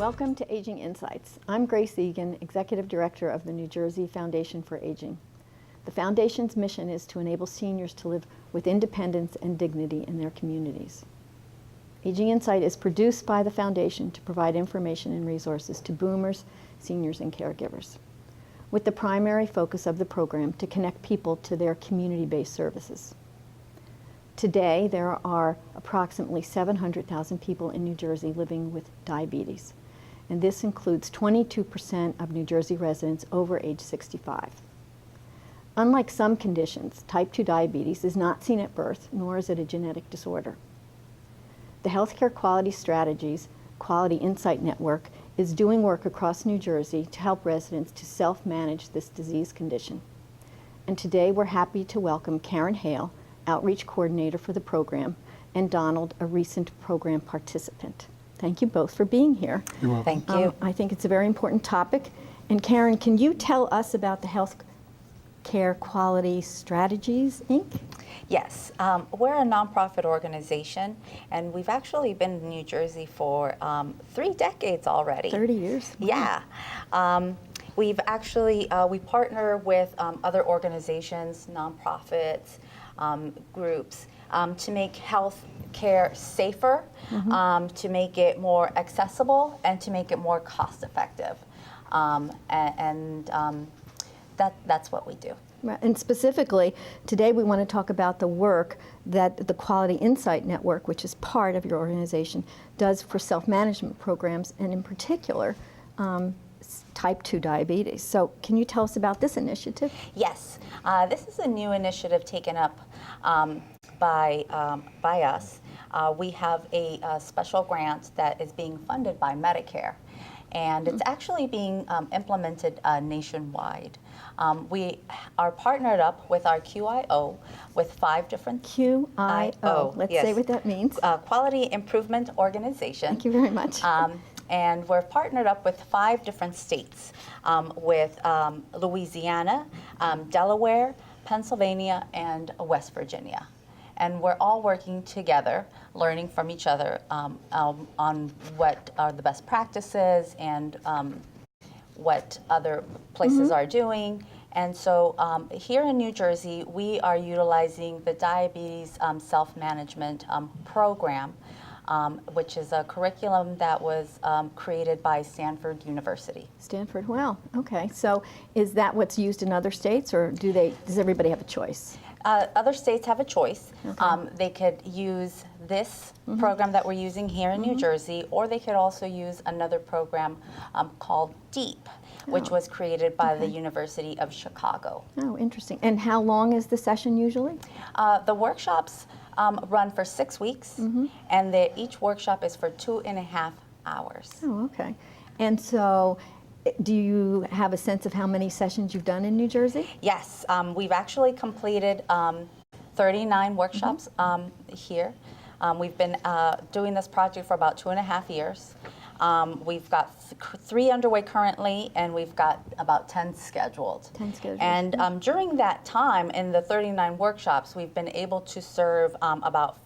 Welcome to Aging Insights. I'm Grace Egan, Executive Director of the New Jersey Foundation for Aging. The Foundation's mission is to enable seniors to live with independence and dignity in their communities. Aging Insight is produced by the Foundation to provide information and resources to boomers, seniors, and caregivers, with the primary focus of the program to connect people to their community-based services. Today, there are approximately 700,000 people in New Jersey living with diabetes, and this includes 22% of New Jersey residents over age 65. Unlike some conditions, type 2 diabetes is not seen at birth, nor is it a genetic disorder. The Healthcare Quality Strategies Quality Insight Network is doing work across New Jersey to help residents to self-manage this disease condition. And today we're happy to welcome Karen Hale, Outreach Coordinator for the program, and Donald, a recent program participant. Thank you both for being here. You're welcome. Thank you. I think it's a very important topic. And Karen, can you tell us about the Healthcare Quality Strategies, Inc.? Yes, we're a nonprofit organization, and we've actually been in New Jersey for 3 decades already. 30 years. Yeah. We've actually, we partner with other organizations, nonprofits, groups, to make health care safer, to make it more accessible, and to make it more cost effective. That's what we do. And specifically, today we want to talk about the work that the Quality Insight Network, which is part of your organization, does for self-management programs, and in particular, type 2 diabetes. So can you tell us about this initiative? Yes, this is a new initiative taken up by us. We have a special grant that is being funded by Medicare, and it's actually being implemented nationwide. We are partnered up with our QIO with 5 different QIO. Let's say what that means. Quality Improvement Organization. Thank you very much. And we're partnered up with 5 different states, with Louisiana, Delaware, Pennsylvania, and West Virginia. And we're all working together, learning from each other on what are the best practices and what other places are doing. And so here in New Jersey, we are utilizing the diabetes self-management program, which is a curriculum that was created by Stanford University. Stanford, wow, okay. So is that what's used in other states, or does everybody have a choice? Other states have a choice. Okay. They could use this program that we're using here in New Jersey, or they could also use another program called DEEP, which was created by the University of Chicago. Oh, interesting. And how long is the session usually? The workshops run for 6 weeks, and each workshop is for 2.5 hours. Oh, okay. And so do you have a sense of how many sessions you've done in New Jersey? Yes, we've actually completed 39 workshops here. We've been doing this project for about 2.5 years. We've got 3 underway currently, and we've got about 10 scheduled. 10 scheduled. And during that time, in the 39 workshops, we've been able to serve about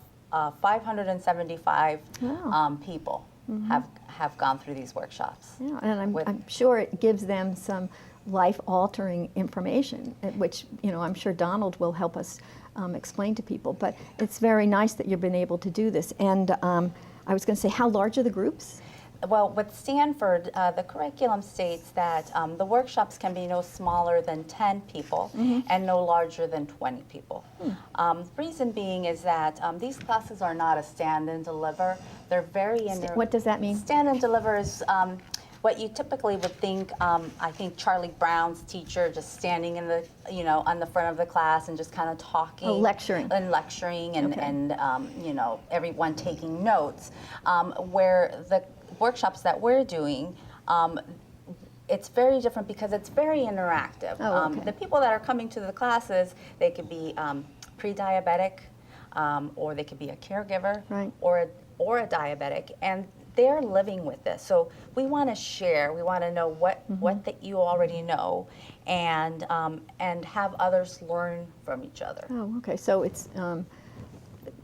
575 people have gone through these workshops. Yeah, and I'm sure it gives them some life-altering information, which I'm sure Donald will help us explain to people. But it's very nice that you've been able to do this. And I was going to say, how large are the groups? Well, with Stanford, the curriculum states that the workshops can be no smaller than 10 people and no larger than 20 people. The reason being is that these classes are not a stand and deliver. They're very What does that mean? Stand and deliver is what you typically would think. I think Charlie Brown's teacher just standing in the on the front of the class and just kind of talking, lecturing, and everyone taking notes. Where the workshops that we're doing, it's very different because it's very interactive. The people that are coming to the classes, they could be pre-diabetic, or they could be a caregiver, or a diabetic, and they're living with this. So we want to share. We want to know what that you already know, and have others learn from each other. Oh, okay. So it's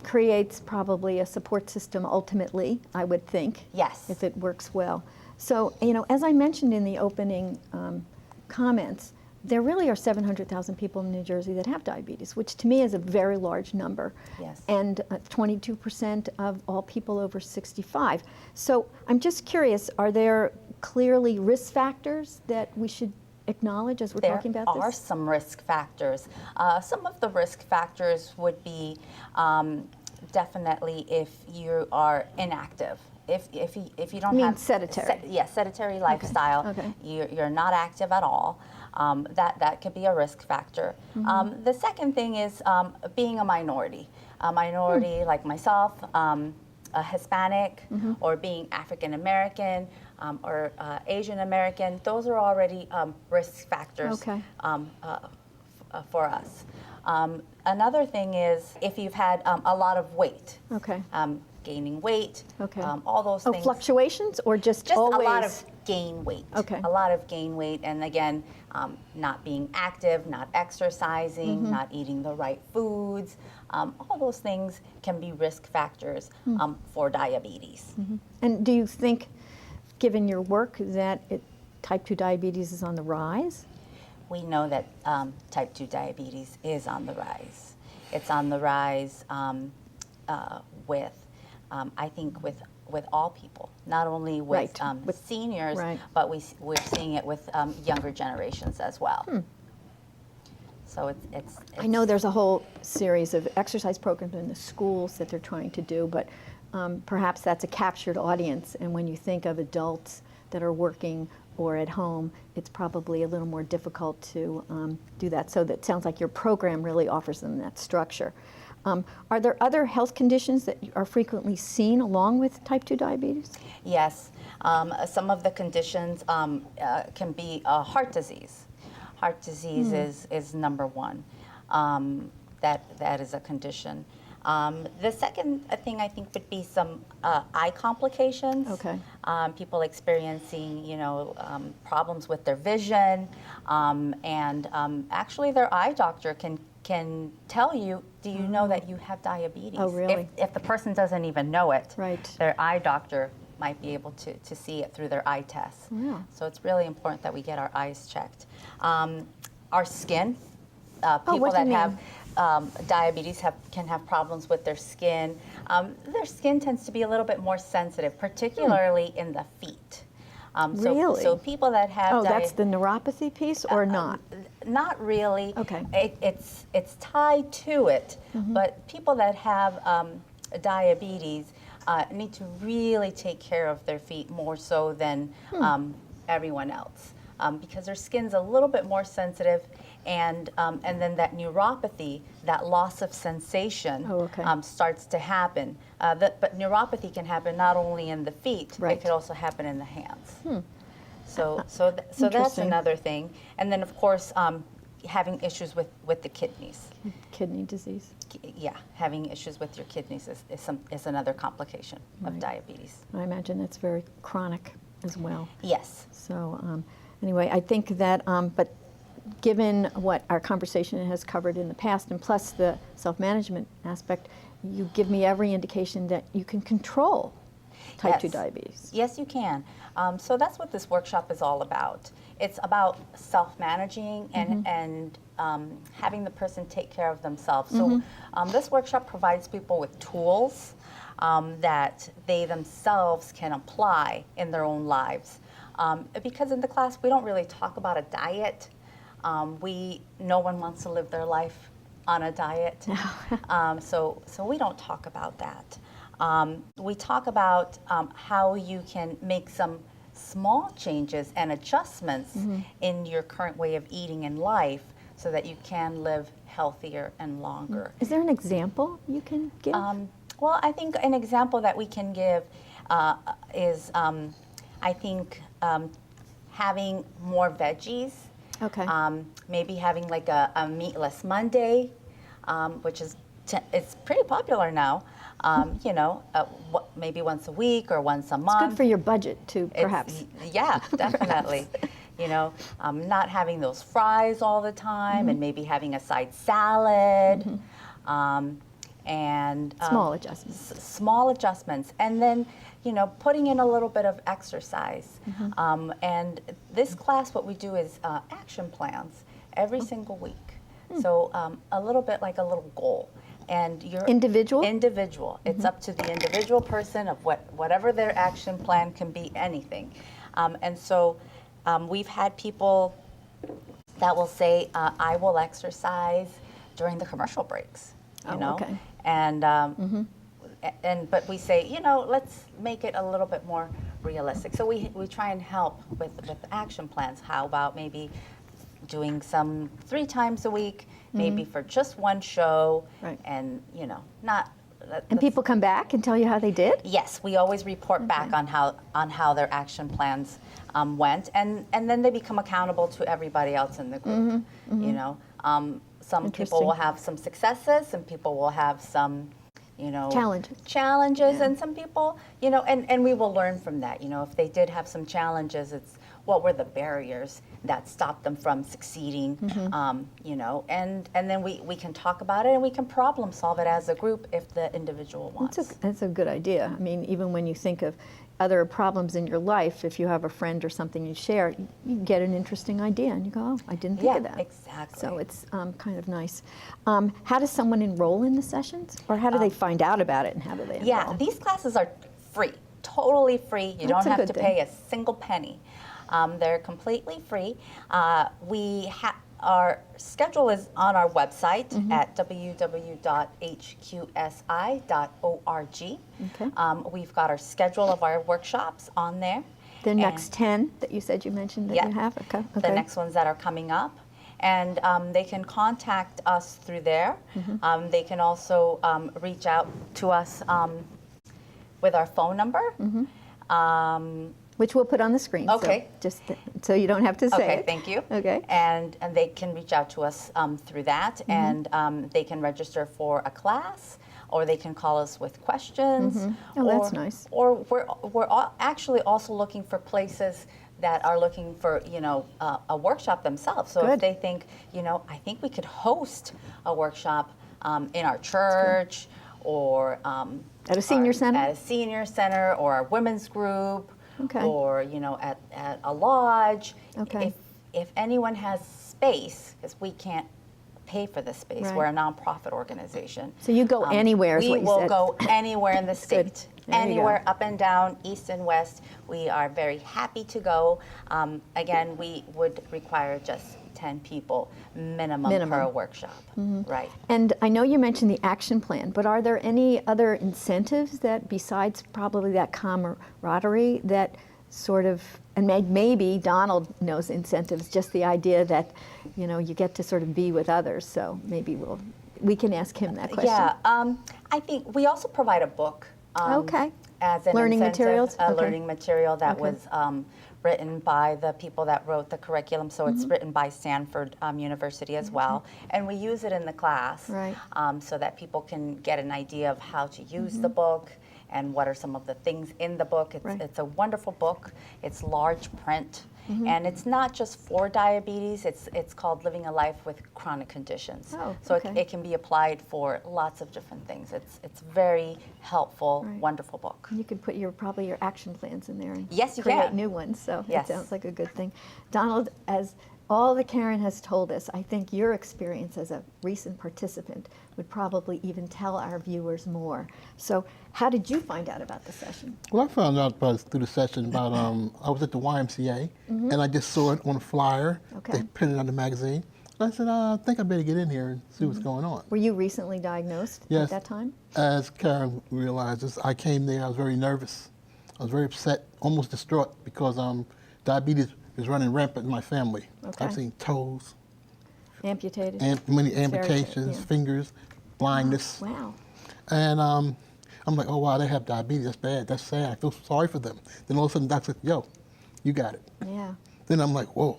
creates probably a support system ultimately, I would think. Yes. If it works well. So, you know, as I mentioned in the opening comments, there really are 700,000 people in New Jersey that have diabetes, which to me is a very large number. Yes. And 22% of all people over 65. So I'm just curious, are there clearly risk factors that we should acknowledge as we're talking about this? There are some risk factors. Some of the risk factors would be definitely if you are inactive. If you don't have sedentary. Sedentary lifestyle. Okay. You're not active at all. That could be a risk factor. The second thing is being a minority. A minority like myself, a Hispanic, or being African American, or Asian American. Those are already risk factors for us. Another thing is if you've had a lot of weight. Okay. Gaining weight, Okay. all those things. Fluctuations or just always? A lot of gain weight. Okay. A lot of gain weight, and again, not being active, not exercising, not eating the right foods. All those things can be risk factors for diabetes. And do you think, given your work, that type 2 diabetes is on the rise? We know that type 2 diabetes is on the rise. It's on the rise with I think with all people, not only with, with seniors, but we're seeing it with younger generations as well. So it's I know there's a whole series of exercise programs in the schools that they're trying to do, but perhaps that's a captured audience. And when you think of adults that are working or at home, it's probably a little more difficult to do that. So that sounds like your program really offers them that structure. Are there other health conditions that are frequently seen along with type 2 diabetes? Yes. Some of the conditions can be heart disease. Heart disease is number one. That is a condition. The second thing I think would be some eye complications. Okay. People experiencing, problems with their vision, and actually their eye doctor can tell you, do you know that you have diabetes? Oh, really? If the person doesn't even know it, Right. their eye doctor might be able to see it through their eye tests. Yeah. So it's really important that we get our eyes checked. Our skin, people what do you that mean? have diabetes can have problems with their skin. Their skin tends to be a little bit more sensitive, particularly in the feet. Really? So people that have that's the neuropathy piece or not? Not really. Okay. It's tied to it, but people that have diabetes need to really take care of their feet more so than everyone else, because their skin's a little bit more sensitive, and then that neuropathy, that loss of sensation, starts to happen. But neuropathy can happen not only in the feet; it could also happen in the hands. So that's another thing. And then, of course, having issues with the kidneys. Kidney disease. Yeah, having issues with your kidneys is another complication of diabetes. I imagine that's very chronic as well. Yes. So anyway, I think that, but given what our conversation has covered in the past, and plus the self-management aspect, you give me every indication that you can control type 2 diabetes. Yes, you can. So that's what this workshop is all about. It's about self-managing and having the person take care of themselves. So this workshop provides people with tools that they themselves can apply in their own lives. Because in the class, we don't really talk about a diet. No one wants to live their life on a diet. So we don't talk about that. We talk about how you can make some small changes and adjustments in your current way of eating and life so that you can live healthier and longer. Is there an example you can give? Well, I think an example that we can give is, I think, having more veggies. Okay. Maybe having like a meatless Monday, which is it's pretty popular now. Maybe once a week or once a month. It's good for your budget too, perhaps. Yeah, definitely. Not having those fries all the time, and maybe having a side salad. and Small adjustments. Small adjustments, and then putting in a little bit of exercise. And this class, what we do is action plans every single week. So a little bit like a little goal. And you're individual? Individual. It's up to the individual person of whatever their action plan can be, anything. And so we've had people that will say, I will exercise during the commercial breaks, you know? Okay. And, but we say, let's make it a little bit more realistic. So we try and help with action plans. How about maybe doing some 3 times a week, maybe for just one show, Right. and not. And people come back and tell you how they did? Yes, we always report back on how their action plans went, and then they become accountable to everybody else in the group. Some people will have some successes, some people will have some challenges, and some people, and we will learn from that. If they did have some challenges, it's what were the barriers that stopped them from succeeding, and then we can talk about it, and we can problem solve it as a group if the individual wants. That's a good idea. I mean, even when you think of other problems in your life, if you have a friend or something you share, you get an interesting idea, and you go, oh, I didn't think of that. Exactly. So it's kind of nice. How does someone enroll in the sessions? Or how do they find out about it, and how do they enroll? Yeah, these classes are free, totally free. You don't have to pay a single penny. They're completely free. Our schedule is on our website at www.hqsi.org. Okay. We've got our schedule of our workshops on there. The next 10 that you said you mentioned that you have? Okay. The next ones that are coming up. And they can contact us through there. They can also reach out to us with our phone number. Which we'll put on the screen. Okay. So just so you don't have to say Okay, it. thank you. Okay. And they can reach out to us through that, and they can register for a class, or they can call us with questions. Oh, that's nice. Or we're actually also looking for places that are looking for a workshop themselves. So if they think I think we could host a workshop in our church, or at a senior center. At a senior center, or our women's group. Okay. Or at a lodge. Okay. If anyone has space, because we can't pay for the space, Right. we're a nonprofit organization. So you go anywhere is we what you will said. go anywhere in the state, There you anywhere go. up and down, east and west. We are very happy to go. Again, we would require just 10 people minimum. Per workshop, right? And I know you mentioned the action plan, but are there any other incentives that, besides probably that camaraderie, that sort of, and maybe Donald knows incentives, just the idea that, you get to sort of be with others, so maybe we can ask him that question. Yeah, I think we also provide a book. Okay. As an Learning incentive, materials? a Okay. learning material that Okay. was written by the people that wrote the curriculum. So it's written by Stanford University as well. And we use it in the class, Right. So that people can get an idea of how to use the book and what are some of the things in the book. It's a wonderful book. It's large print. And it's not just for diabetes, it's called Living a Life with Chronic Conditions. Oh, so okay. it can be applied for lots of different things. It's very helpful, Right. wonderful book. You could put probably your action plans in there and Yes, you create can. new ones, so Yes. that sounds like a good thing. Donald, as all that Karen has told us, I think your experience as a recent participant would probably even tell our viewers more. So how did you find out about the session? Well, I found out through the session about, I was at the YMCA, and I just saw it on a flyer. Okay. They printed it on the magazine. And I said, I think I better get in here and see what's going on. Were you recently diagnosed Yes. at that time? As Karen realizes, I came there, I was very nervous. I was very upset, almost distraught, because diabetes is running rampant in my family. Okay. I've seen toes, Amputated? many very amputations, sad, yeah. fingers, blindness. Wow. And I'm like, oh, wow, they have diabetes. That's bad. That's sad. I feel sorry for them. Then all of a sudden, the doctor said, yo, you got it. Yeah. Then I'm like, whoa,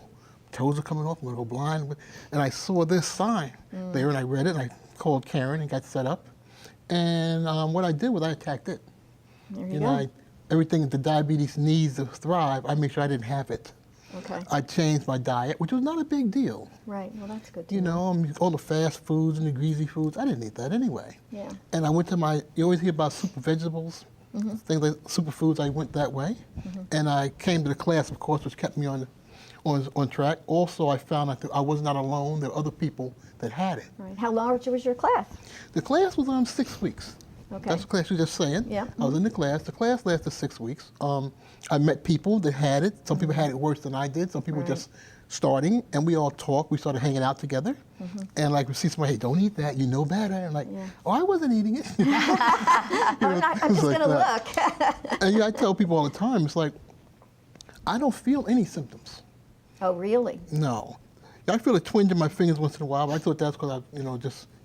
toes are coming off. I'm going to go blind. And I saw this sign there, and I read it, and I called Karen and got set up. And what I did was I attacked it. There you go. Everything that the diabetes needs to thrive, I made sure I didn't have it. Okay. I changed my diet, which was not a big deal. Right. Well, that's good to You know. know, all the fast foods and the greasy foods, I didn't eat that anyway. Yeah. And I went to you always hear about super vegetables, things like superfoods. I went that way. And I came to the class, of course, which kept me on track. Also, I found out that I was not alone. There were other people that had it. Right. How large was your class? The class was on 6 weeks. Okay. That's the class you were just saying. Yeah. I was in the class. The class lasted 6 weeks. I met people that had it. Some people had it worse than I did. Some people Right. just starting, and we all talked. We started hanging out together. And like we see somebody, hey, don't eat that. You know better. And like, Yeah. oh, I wasn't eating it. I'm just things like going to that. look. And I tell people all the time, it's like, I don't feel any symptoms. Oh, really? No. I feel a twinge in my fingers once in a while, but I thought that's because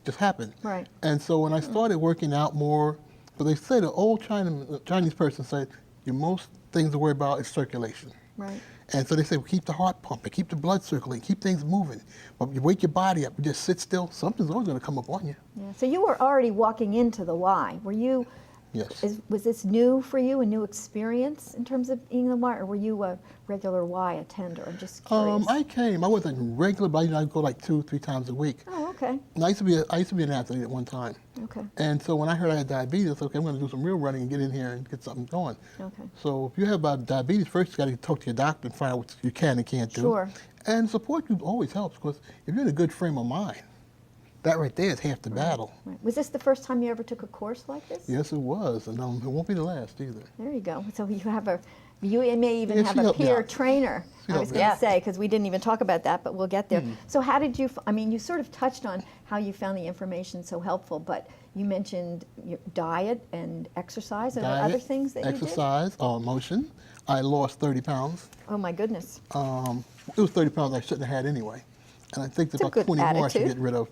just happened. Right. And so when I started working out more, but they say the old Chinese person said, your most things to worry about is circulation. Right. And so they say, well, keep the heart pumping, keep the blood circulating, keep things moving. But you wake your body up, you just sit still, something's always going to come up on you. Yeah. So you were already walking into the Y. Were you? Yes. Was this new for you, a new experience in terms of eating the Y, or were you a regular Y attender? I'm just curious. I wasn't regular, but I'd go like 2-3 times a week. Oh, okay. And I used to be an athlete at one time. Okay. And so when I heard I had diabetes, I said, okay, I'm going to do some real running and get in here and get something going. Okay. So if you have diabetes, first you got to talk to your doctor and find out what you can and can't do. Sure. And support group always helps, because if you're in a good frame of mind, that right there is half the battle. Right. Was this the first time you ever took a course like this? Yes, it was, and it won't be the last either. There you go. So you may even Yeah, have she a helped me peer out. trainer. She I was helped me going out. to say, because we didn't even talk about that, but we'll get there. Mm-hmm. So how did you, you sort of touched on how you found the information so helpful, but you mentioned your diet and exercise. Are there other things that exercise, motion. I lost 30 pounds. you did? Oh, my goodness. It was 30 pounds I shouldn't have had anyway. And I think there's It's a about good 20 more I should attitude. get rid of.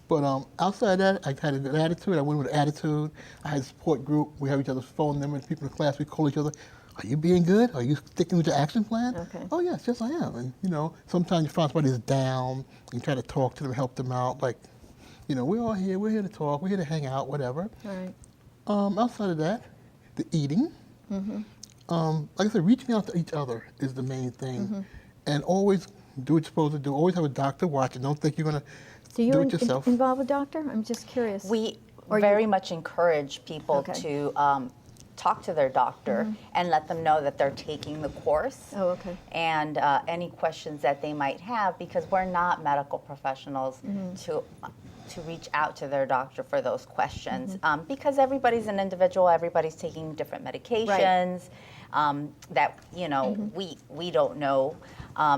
But outside that, I had a good attitude. I went with an attitude. I had a support group. We have each other's phone numbers. People in the class, we call each other. Are you being good? Are you sticking with your action plan? Okay. Oh, yes, I am. And, sometimes you find somebody is down and try to talk to them, help them out. Like, we're all here. We're here to talk. We're here to hang out, whatever. All right. Outside of that, the eating. Like I said, reaching out to each other is the main thing. And always do what you're supposed to do. Always have a doctor watching. Don't think you're going to Do you do it yourself. involve a doctor? I'm just curious. We Or you- very much encourage people Okay. to talk to their doctor and let them know that they're taking the course. Oh, okay. And any questions that they might have, because we're not medical professionals to reach out to their doctor for those questions, because everybody's an individual, everybody's taking different medications that we don't know.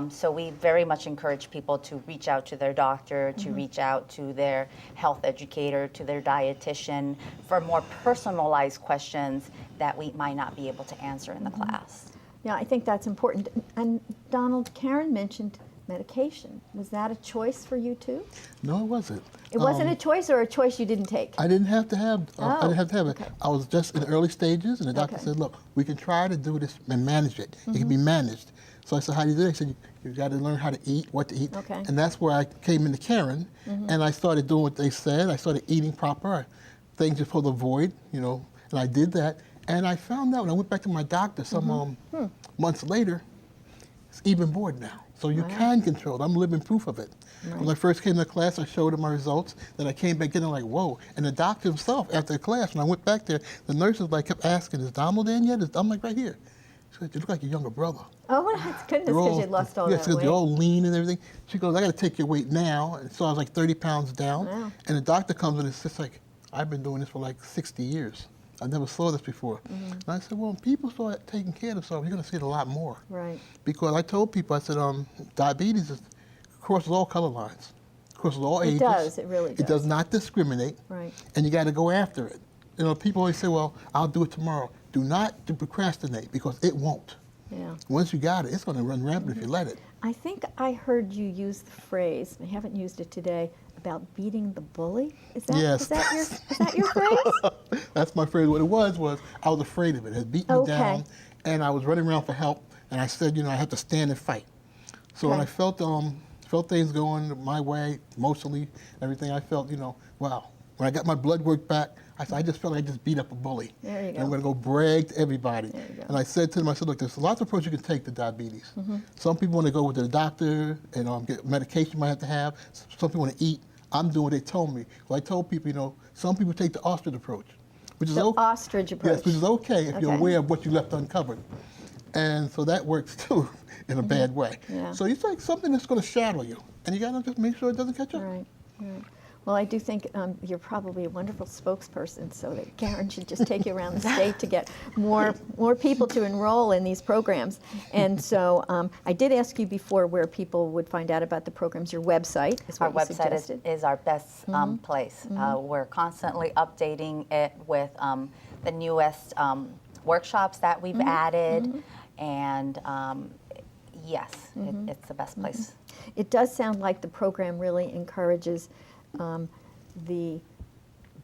So we very much encourage people to reach out to their doctor, to reach out to their health educator, to their dietitian for more personalized questions that we might not be able to answer in the class. Yeah, I think that's important. And Donald, Karen mentioned medication. Was that a choice for you too? No, it wasn't. It wasn't a choice, or a choice you didn't take? I didn't have to have. I didn't have to have it. okay. I was just in the early stages, and the doctor Okay. said, "Look, we can try to do this and manage it. It can be managed." So I said, "How do you do it?" He said, "You got to learn how to eat, what to eat." Okay. And that's where I came into Karen, and I started doing what they said. I started eating proper, things you're supposed to avoid, and I did that. And I found out when I went back to my doctor some months later, it's even more now. So you can control it. I'm living proof of it. When I first came to class, I showed him my results. Then I came back in and like, whoa. And the doctor himself, after the class, when I went back there, the nurses kept asking, is Donald in yet? I'm like, right here. She said, you look like your younger brother. Oh, my goodness, because you lost all that because weight. you're all lean and everything. She goes, I got to take your weight now. And so I was like 30 pounds down. Wow. And the doctor comes in and says, like, I've been doing this for like 60 years. I never saw this before. And I said, well, when people start taking care of themselves, you're going to see it a lot more. Right. Because I told people, I said, diabetes crosses all color lines, crosses all ages. It does, it really does. It does not discriminate. Right. And you got to go after it. People always say, well, I'll do it tomorrow. Do not procrastinate, because it won't. Yeah. Once you got it, it's going to run rampant if you let it. I think I heard you use the phrase, I haven't used it today, about beating the bully. Is that, Yes. is that your phrase? That's my phrase. What it was I was afraid of it. It had beat me Okay. down, and I was running around for help, and I said, I have to stand and fight. So when Okay. I felt things going my way, emotionally, everything, I felt, wow. When I got my blood work back, I said, I just felt like I just beat up a bully. There you And go. I'm going to go brag to everybody. There you go. And I said to them, I said, look, there's lots of approaches you can take to diabetes. Some people want to go with the doctor and get medication you might have to have. Some people want to eat. I'm doing what they told me. So I told people, some people take the ostrich approach, which is The okay. ostrich approach. Yes, which is okay if you're Okay. aware of what you left uncovered. And so that works too in a bad way. Yeah. So you take something that's going to shadow you, and you got to just make sure it doesn't catch up. Right, right. Well, I do think you're probably a wonderful spokesperson, so that Karen should just take you around the state to get more people to enroll in these programs. And so I did ask you before where people would find out about the programs. Your website is Our what you website suggested. is our best place. We're constantly updating it with the newest workshops that we've added, and yes, it's the best place. It does sound like the program really encourages the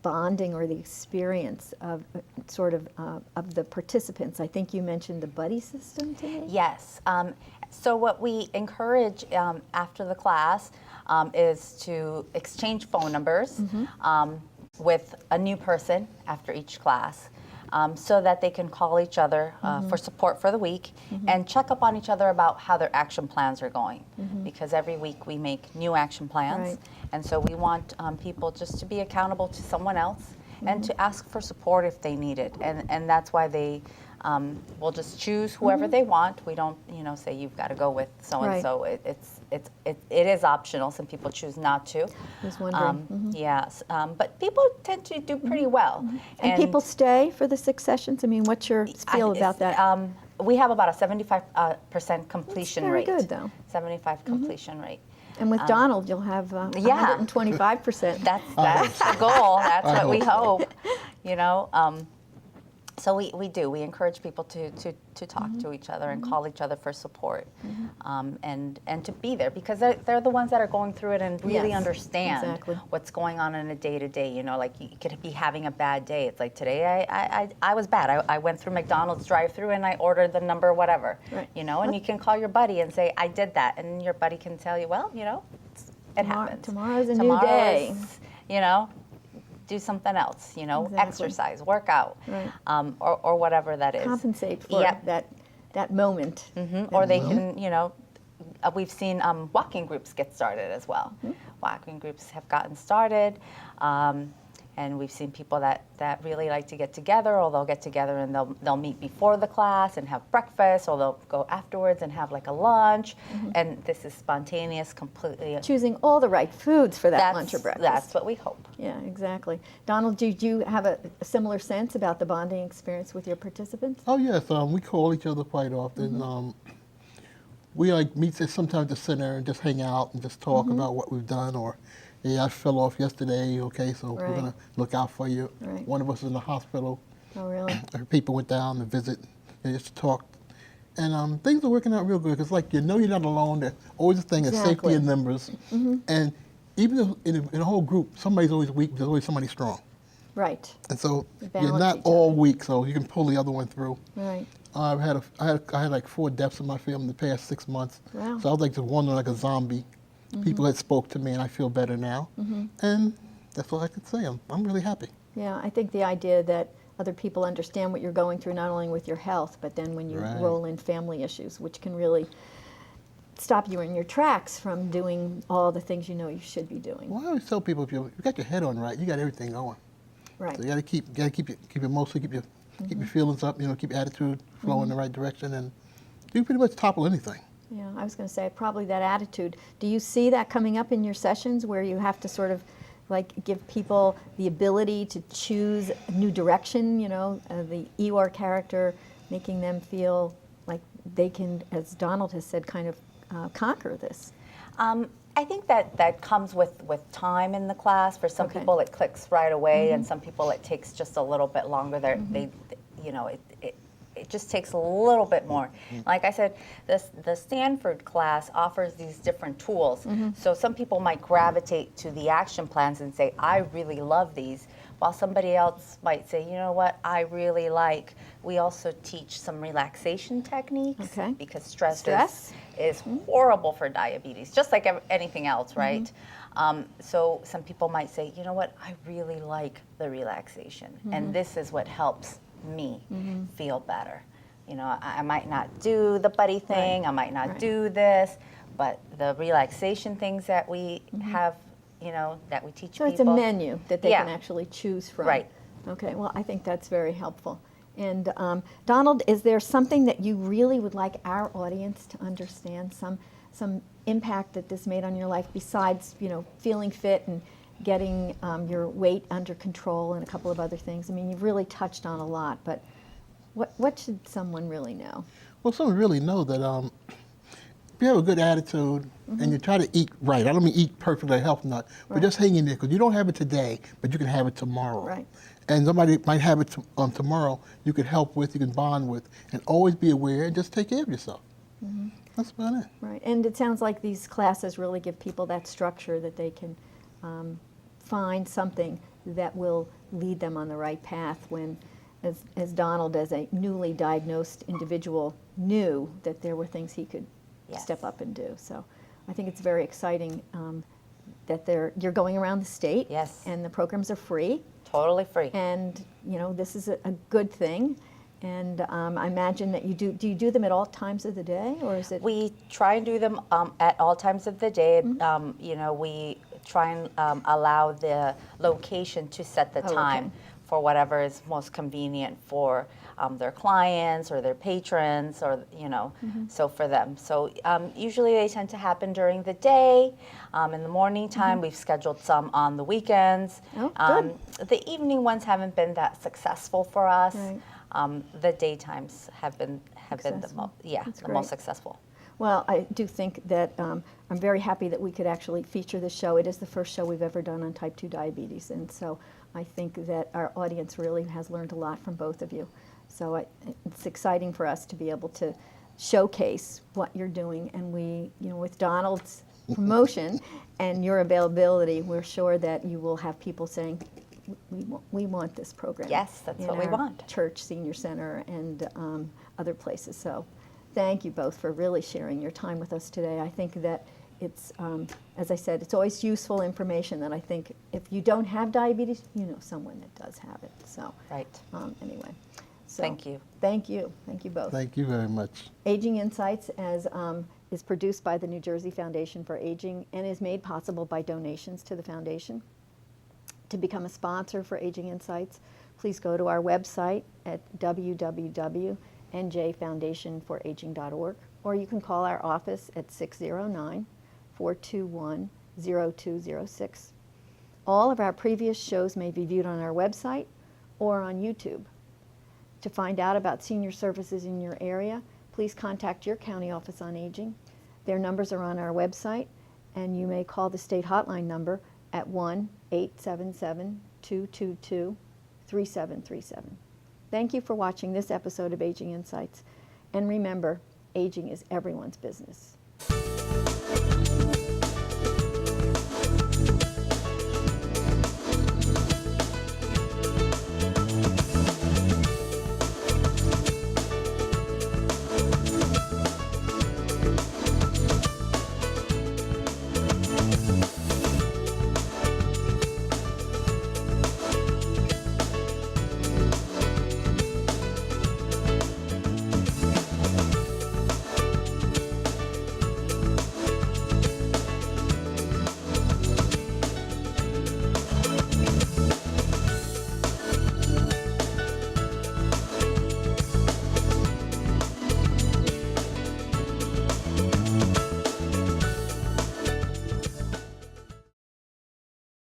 bonding or the experience of of the participants. I think you mentioned the buddy system to me. Yes. So what we encourage after the class is to exchange phone numbers with a new person after each class. So that they can call each other for support for the week and check up on each other about how their action plans are going. Because every week we make new action plans. Right. And so we want people just to be accountable to someone else and to ask for support if they need it. And that's why they will just choose whoever they want. We don't, say you've got to go with so-and-so. It is optional. Some people choose not to. I was wondering. Yes, but people tend to do pretty well. And people stay for the 6 sessions? I mean, what's your feel about that? We have about a 75% completion very rate. good, though. 75 completion rate. And with Donald, you'll have Yeah. 125%. That's the goal. That's I what we hope hope. So we do. We encourage people to talk to each other and call each other for support, and to be there because they're the ones that are going through it and really Yes, understand exactly. what's going on in a day-to-day. Like you could be having a bad day. It's like today I was bad. I went through McDonald's drive-through and I ordered the number whatever. Right. And you can call your buddy and say I did that, and your buddy can tell you, well, it happens. Tomorrow's a new day. Do something else, Exactly. exercise, work out, Right. or whatever that is. Compensate for Yep. that moment. Or they can, we've seen walking groups get started as well. Walking groups have gotten started, and we've seen people that really like to get together, or they'll get together and they'll meet before the class and have breakfast, or they'll go afterwards and have like a lunch. And this is spontaneous, completely. Choosing all the right foods for that lunch or breakfast. That's what we hope. Yeah, exactly. Donald, did you have a similar sense about the bonding experience with your participants? Oh yes, we call each other quite often. We meet sometimes to sit there and just hang out and just talk about what we've done, or hey, I fell off yesterday. Okay, so we're Right. gonna look out for you. Right. One of us is in the hospital. Oh, really? Our people went down to visit and just talked, and things are working out real good. Cause you're not alone. There's always a thing of safety Exactly. in numbers, and even in a whole group, somebody's always weak. There's always somebody strong. Right, And so You you're balance not each all weak, so you can pull the other one through. right. I had like 4 deaths in my family in the past 6 months. Wow. So I was like just wandering like a zombie. People had spoke to me, and I feel better now. And that's all I can say. I'm really happy. Yeah, I think the idea that other people understand what you're going through, not only with your health, but then when you Right. roll in family issues, which can really stop you in your tracks from doing all the things you know you should be doing. Well, I always tell people if you got your head on right, you got everything going. Right. So you got to keep your emotions, keep your feelings up. Keep your attitude flowing in the right direction, and you can pretty much topple anything. Yeah, I was going to say probably that attitude. Do you see that coming up in your sessions where you have to sort of give people the ability to choose a new direction, the Eeyore character, making them feel like they can, as Donald has said, kind of conquer this? I think that comes with time in the class. For some Okay. people, it clicks right away, and some people it takes just a little bit longer. It just takes a little bit more. Like I said, the Stanford class offers these different tools. So some people might gravitate to the action plans and say, I really love these. while somebody else might say, you know what, I really like. We also teach some relaxation techniques, Okay. because stress? Stress? Is horrible for diabetes, just like anything else, right? So some people might say, you know what, I really like the relaxation, and this is what helps me feel better. You know, I might not do the buddy thing, Right. I might not Right. do this, but the relaxation things that we have, you know, that we teach So people. it's a menu that they can Yeah. actually choose from. Right. Okay, well, I think that's very helpful. And Donald, is there something that you really would like our audience to understand, some impact that this made on your life besides, you know, feeling fit and getting your weight under control and a couple of other things? I mean, you've really touched on a lot, but what should someone really know? Well, someone really know that if you have a good attitude and you try to eat right, I don't mean eat perfectly, health nut, but just hang in there, because you don't have it today, but you can have it tomorrow. Right. And somebody might have it tomorrow, you can help with, you can bond with, and always be aware and just take care of yourself. That's about it. Right, and it sounds like these classes really give people that structure that they can find something that will lead them on the right path when, as Donald, as a newly diagnosed individual, knew that there were things he could Yes. step up and do. So I think it's very exciting that you're going around the state. Yes. And the programs are free. Totally free. And, you know, this is a good thing. And I imagine that you do you do them at all times of the day, or is it? We try and do them at all times of the day. You know, we try and allow the location to set the Oh, time okay. for whatever is most convenient for their clients or their patrons, or, you know, so for them. So usually they tend to happen during the day. In the morning time, we've scheduled some on the weekends. Oh, good. The evening ones haven't been that successful for us. Right. The daytimes have been the Successful. most great. successful. Well, I do think that I'm very happy that we could actually feature this show. It is the first show we've ever done on type 2 diabetes, and so I think that our audience really has learned a lot from both of you. So it's exciting for us to be able to showcase what you're doing, and we, you know, with Donald's promotion and your availability, we're sure that you will have people saying, we want this program. Yes, that's in what we our want. Church, senior center, and other places. So thank you both for really sharing your time with us today. I think that it's, as I said, it's always useful information that I think if you don't have diabetes, you know someone that does have it. So Right. Anyway. So, Thank you. Thank you. Thank you both. Thank you very much. Aging Insights is produced by the New Jersey Foundation for Aging and is made possible by donations to the foundation. To become a sponsor for Aging Insights, please go to our website at www.njfoundationforaging.org, or you can call our office at 609-421-0206. All of our previous shows may be viewed on our website or on YouTube. To find out about senior services in your area, please contact your county office on aging. Their numbers are on our website, and you may call the state hotline number at 1-877-222-3737. Thank you for watching this episode of Aging Insights. And remember, aging is everyone's business.